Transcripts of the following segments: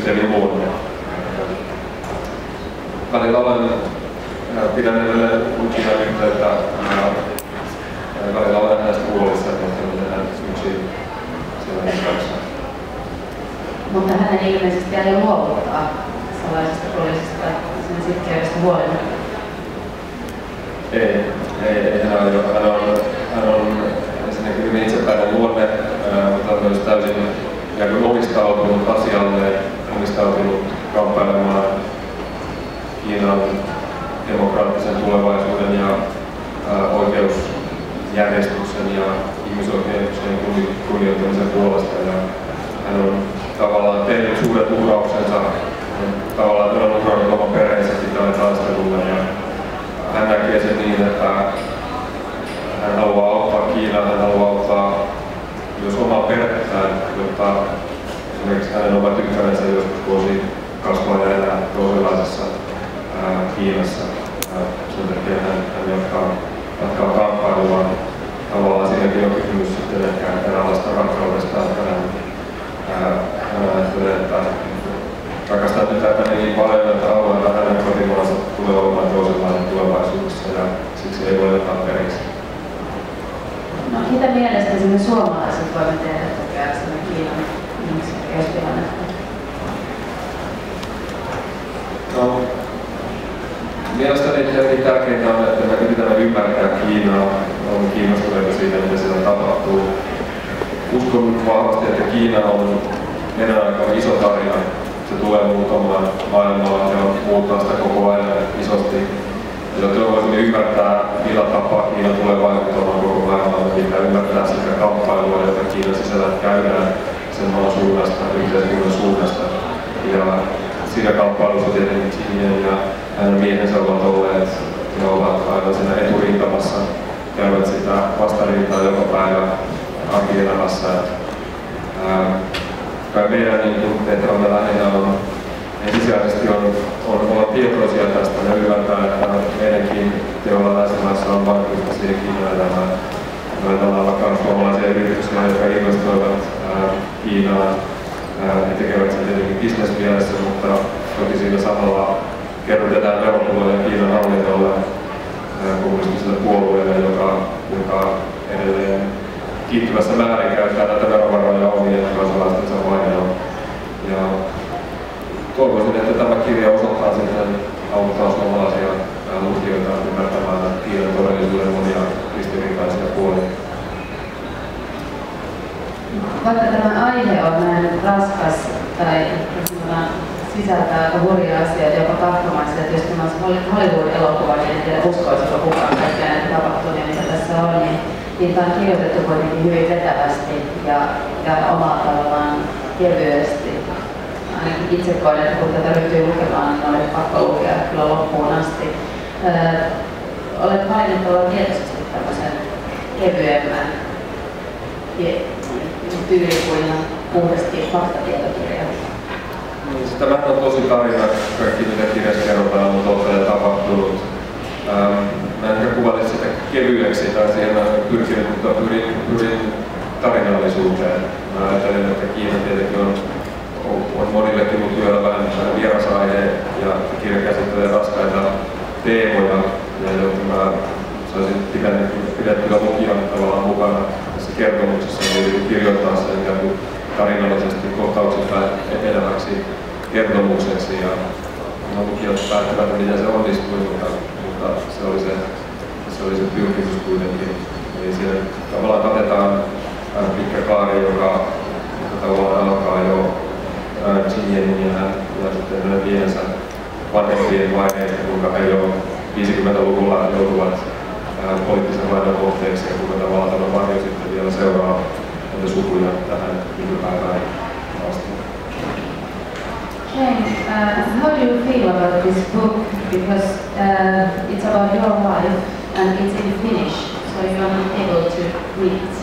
systeemin luonne. Välillä pidän edelleen Kiinan yhteyttä. Välillä olen näistä huolissa, että tehdään yksin siellä kanssa. Mutta hän ei ilmeisesti aio luovuttaa salaisesta poliisista sen sitkeydestä huolimatta. Ei hän aio. Hän on ensinnäkin hyvin itsepäinen luonne, mutta myös täysin omistautunut asialle, omistautunut kamppailemaan Kiinan demokraattisen tulevaisuuden ja oikeusjärjestyksen ja ihmisoikeuksien kunnioittamisen puolesta. Ja hän on tavallaan tehnyt suuret uhrauksensa, tavallaan uhrannut oman perheensä tälle taistelulle. Ja hän näkee sen niin, että hän haluaa auttaa Kiinaa, hän haluaa auttaa myös omaa perhettään, jotta esimerkiksi hänen oma tyttärensä joskus voisi kasvaa ja elää toisenlaisessa Kiinassa. Sen takia hän jatkaa kamppailua. Tavallaan siinäkin on kysymys sitten ehkä eräänlaista rakkaudesta, että hän ajattelee, että rakastaa tytärtä niin paljon, että haluaa, että hänen kotimaansa tulee olemaan toisenlainen tulevaisuudessa ja siksi ei voi ottaa periksi. No, mitä mielestäsi me suomalaiset voimme tehdä tukeaksemme Kiinan ihmisoikeustilannetta? No, mielestäni tietenkin tärkeintä on, että me yritämme ymmärtää Kiinaa, olemme kiinnostuneita siitä, mitä siellä tapahtuu. Uskon vahvasti, että Kiina on meidän aika iso tarina. Se tulee muuttamaan maailmaa ja muuttaa sitä koko ajan isosti. Jotta voisimme ymmärtää, millä tapaa Kiina tulee vaikuttamaan koko maailmaan, pitää ymmärtää sitä kamppailua, jota Kiinan sisällä käydään sen maan suunnasta, yhteiskunnan suunnasta. Ja siinä kamppailussa tietenkin Xi ja hänen miehensä ovat olleet ja ovat aina siinä eturintamassa, käyvät sitä vastarintaa joka päivä arkielämässä. Meidän tehtävämme lähinnä on ensisijaisesti on olla tietoisia tästä ja ymmärtää, että meidänkin teolla länsimaissa on vaikutusta siihen Kiinan elämään. Meillä vaikka suomalaisia yrityksiä, jotka investoivat Kiinaan. He tekevät sen tietenkin bisnesmielessä, mutta toki siinä samalla kerrytetään verotuloja Kiinan hallinnolle kommunistiselle puolueelle, joka edelleen kiihtyvässä määrin käyttää näitä verovaroja omien kansalaistensa vainoon. Ja toivoisin, että tämä kirja osaltaan sitten auttaa suomalaisia lukijoita ymmärtämään Kiinan todellisuuden monia ristiriitaisia puolia. Vaikka tämä aihe on näin raskas tai sisältää aika hurjia asioita, jopa tahtomaisia, että jos tämä on Hollywood-elokuva, niin en tiedä uskoisiko kukaan kaikkea näitä tapahtumia, mitä tässä on, niin tämä on kirjoitettu kuitenkin hyvin vetävästi ja omalla tavallaan kevyesti. Ainakin itse koen, että kun tätä ryhtyy lukemaan, niin olen pakko lukea kyllä loppuun asti. Olet valinnut olla tietoisesti tämmöisen kevyemmän tyyli kuin puhdasti faktatietokirja. Tämähän on tosi tarina, kaikki mitä kirjassa kerrotaan on totta ja tapahtunut. Mä en ehkä kuvailisi sitä kevyeksi tai siihen pyrkinyt, mutta pyrin tarinallisuuteen. Mä ajattelen, että Kiina tietenkin on monillekin mun työllä vähän vierasaihe ja kirja käsittelee raskaita teemoja, ja jotta mä saisin pidettyä lukijan tavallaan mukana tässä kertomuksessa, niin kirjoittaa sen ikään kuin tarinallisesti kohtauksesta eteläväksi kertomukseksi ja lukijat päättävät, miten se onnistui, mutta se oli se pyrkimys kuitenkin. Eli siinä tavallaan katetaan pitkä kaari, joka tavallaan alkaa jo Xinjiangin ja sitten hänen miehensä vanhempien vaiheista, kuinka he jo 50-luvulla joutuvat poliittisen vaihdon kohteeksi ja kuinka tavallaan tämä varjo sitten vielä seuraa näitä sukuja tähän nykypäivään asti. James, how do you feel about this book? Because it's about your life and it's in Finnish, so you are not able to read it.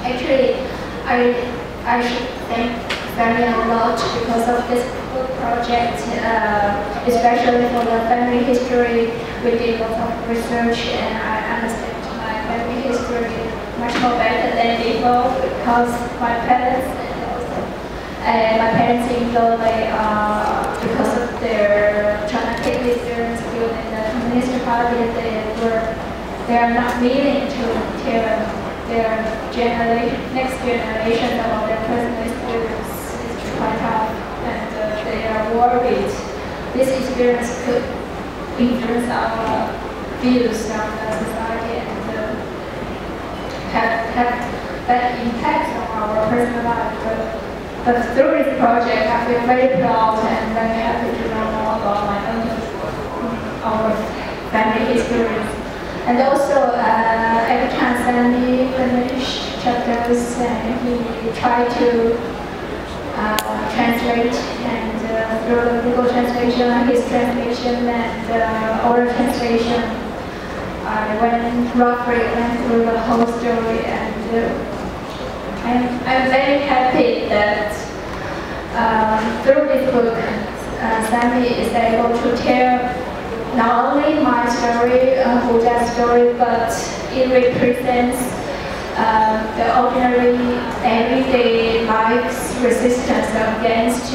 Actually, I should thank family a lot because of this book project, especially for the family history. We did lots of research and I understand my family history much more better than before because my parents and also My parents, even though because of their traumatic experience in the Communist Party, they are not willing to tell their next generation about their personal experience. It's quite tough, and they are worried this experience could influence our views on the society and have bad impacts on our personal life. But through this project, I feel very proud and very happy to know more about our family experience. And also, every time Sandy finished chapters, he tried to translate, and through the Google translation, his translation and oral translation, I roughly went through the whole story, and I'm very happy that through this book, Sandy is able to tell not only my story, Buddha's story, but it represents the ordinary, everyday life's resistance against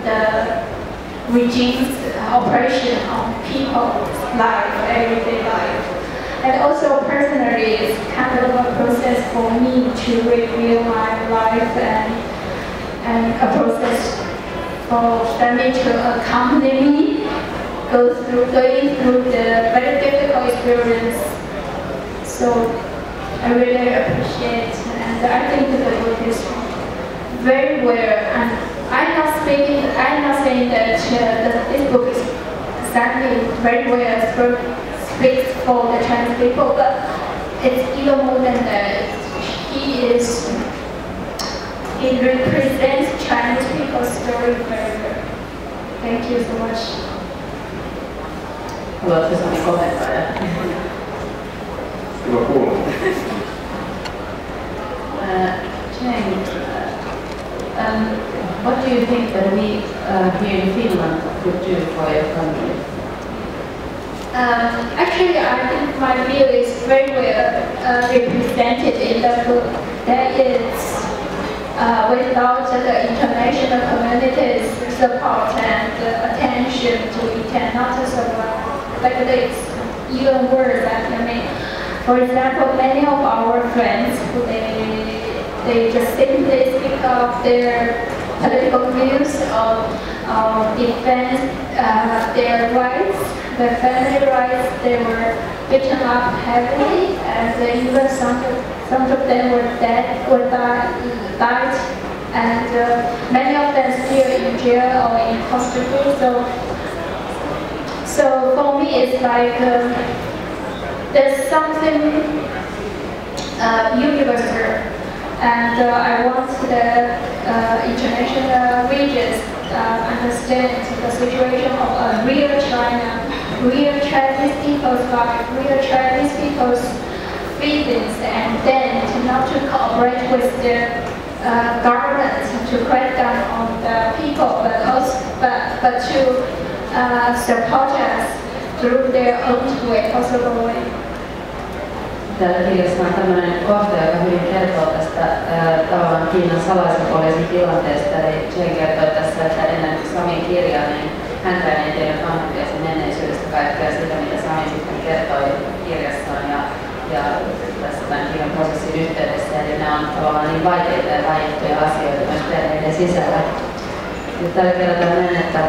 the regime's operation on people's life, everyday life. And also personally, it's kind of a process for me to review my life and a process for family to accompany me going through the very difficult experience. So I really appreciate, and I think the book is very well. And I'm not saying that this book is exactly very well speaks for the Chinese people, but it's even more than that. It represents Chinese people's story very well. Thank you so much. Haluatko Sami kommentoida? Hyvä kuulla. James, what do you think that we here in Finland could do for your family? Actually, I think my view is very well represented in the book. That is, without the international community's support and attention to it cannot survive. Like it's even worse. I mean, for example, many of our friends, they just simply speak of their political views or defend their rights, their family rights. They were beaten up heavily, and even some of them were dead or died, and many of them still in jail or in hospital. So for me, it's like there's something universal, and I want the international regions understand the situation of a real China, real Chinese people's life, real Chinese people's feelings, and then not to cooperate with the government to crack down on the people, but to support us through their own way, possible way. Täällä kirjassa on tämmöinen kohta, joka hyvin kertoo tästä tavallaan Kiinan salaisen poliisin tilanteesta. Eli Jane kertoo tässä, että ennen Samin kirjaa, niin hänkään ei tiedä vanhempia sen menneisyydestä kaikkea sitä, mitä Sami sitten kertoi kirjassaan ja tässä tämän kirjan prosessin yhteydessä. Eli nämä on tavallaan niin vaikeita ja vaiettuja asioita myös perheiden sisällä. Ja täällä kerrotaan näin, että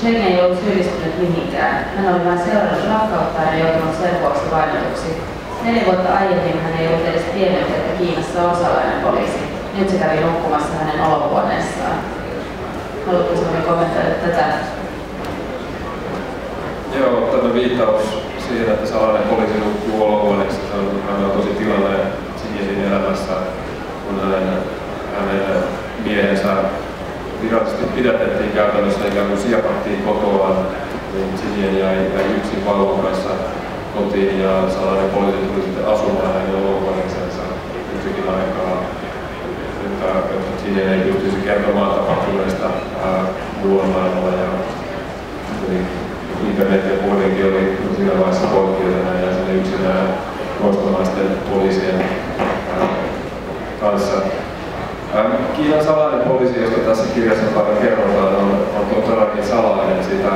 Jane ei ollut syyllistynyt mihinkään. Hän oli vain seurannut rakkauttaan ja joutunut sen vuoksi vainotuksi. 4 vuotta aiemmin hän ei ollut edes tiennyt, että Kiinassa on salainen poliisi. Nyt se kävi nukkumassa hänen olohuoneessaan. Haluatko Sami kommentoida tätä? Joo, tämä viittaus siihen, että salainen poliisi nukkuu olohuoneessa, se on tosi tilanne Xinjiangin elämässä, kun hänen miehensä virallisesti pidätettiin käytännössä ikään kuin siepattiin kotoaan, niin Xinjiang jäi yksin vauvun kanssa kotiin ja salainen poliisi tuli sitten asumaan hänen olohuoneeseensa yksikin aikaa, jotta Xinjiang ei pystyisi kertomaan tapahtuneesta muualla maailmalla. Ja internet ja puhelinkin oli siinä vaiheessa poikkeutena ja sinne yksinään koostamaisten poliisien kanssa. Kiinan salainen poliisi, josta tässä kirjassa paljon kerrotaan, on todellakin salainen. Sitä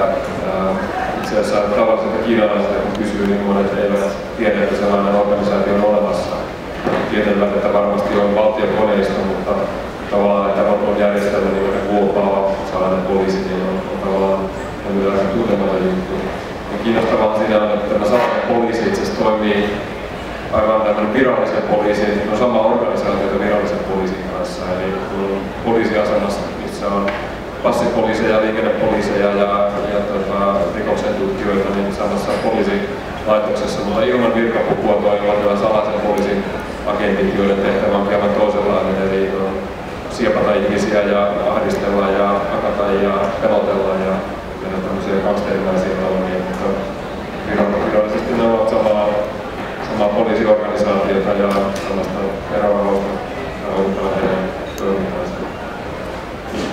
itse asiassa tavalliselta kiinalaiselta kun kysyy, niin monet eivät tiedä, että sellainen organisaatio on olemassa. Tietävät, että varmasti on valtiokoneisto, mutta tavallaan, että on järjestelmä, niin kuin huopaava salainen poliisi, niin on tavallaan aika tuntematon juttu. Ja kiinnostavaa siinä on, että tämä salainen poliisi itse asiassa toimii aivan tämmöinen virallisen poliisin, on sama organisaatio virallisen poliisin kanssa. Eli kun on poliisiasemassa, missä on passipoliiseja, liikennepoliiseja ja rikoksen tutkijoita, niin samassa poliisilaitoksessa, mutta ilman virkapukua toimivat salaisen poliisin agentit, joiden tehtävä on hieman toisenlainen, eli siepata ihmisiä ja ahdistella ja hakata ja pelotella ja tämmöisiä gangsterilaisia toimia, mutta virallisesti ne ovat samaa poliisiorganisaatiota ja sellaista verorahoista rahoittavat heidän toimintaansa.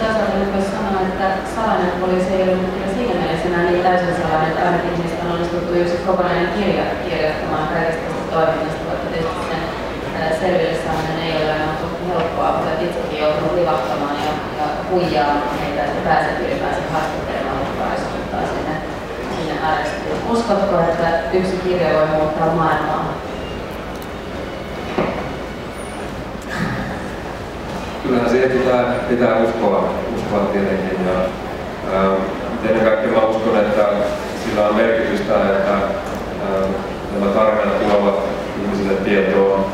Tasalla voisi sanoa, että salainen poliisi ei ollut kyllä siinä mielessä enää niin täysin salainen, että ainakin niistä on onnistuttu yksi kokonainen kirja kirjoittamaan kaikesta tästä toiminnasta, vaikka tietysti sen selville saaminen ei ole aina helppoa, mutta itsekin joutunut livahtamaan ja huijaamaan heitä, että pääset ylipäänsä haastattelemaan mukaan isottaa sinne arestiin. Uskotko, että yksi kirja voi muuttaa maailmaa? Kyllähän siihen pitää uskoa tietenkin. Ja, ennen kaikkea mä uskon, että sillä on merkitystä, että nämä tarinat tuovat ihmisille tietoa